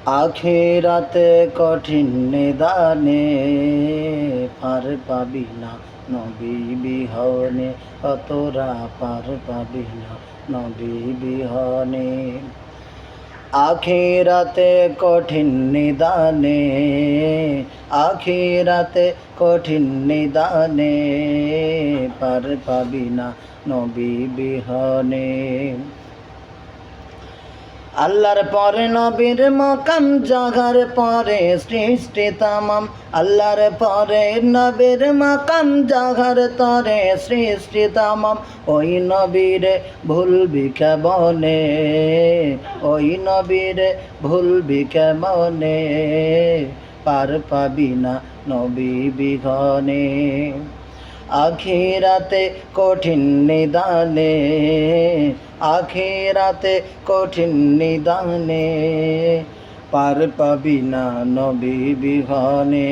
আখিরাতে কঠিন নিদানে পার পাবি না নবী বিহনে, অতরা পার পাবি না নবী বিহনে। আখিরাতে কঠিন নিদানে, আখিরাতে কঠিন নিদানে পার পাবি না নবী বিহনে। আল্লাহর পরে নবীর মকাম, জাগার পরে সৃষ্টি তামাম। আল্লাহর পরে নবীর মকাম, জাগার তরে সৃষ্টি তামাম। ওই নবীরে ভুলবি কেমনে, ওই নবীরে ভুলবি কেমনে, পার পাবি না নবী বিহনে। আখিরাতে কঠিন নিদানে, আখিরাতে কঠিন নিদানে পার পাবি না নবী বিহনে।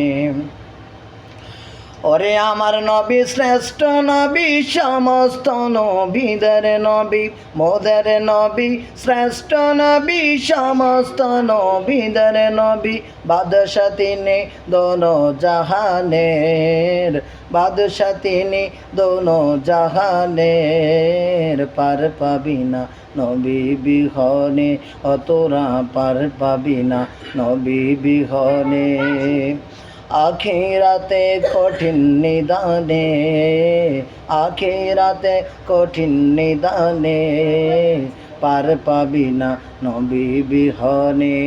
ওরে আমার নবী শ্রেষ্ঠ নবী, সমস্ত নবীদের নবী, মোদের নবী শ্রেষ্ঠ নবী, সমস্ত নবীদের নবী। বাদশা তিনি দোনো জাহানের, বাদশা তিনি দোনো জাহানের, পার পাবি না নবী বিহনে, অতরা পার পাবি না নবী বিহনে। আখিরাতে কঠিন নিদানে, আখিরাতে কঠিন নিদানে পার পাবি না নবী বিহনে।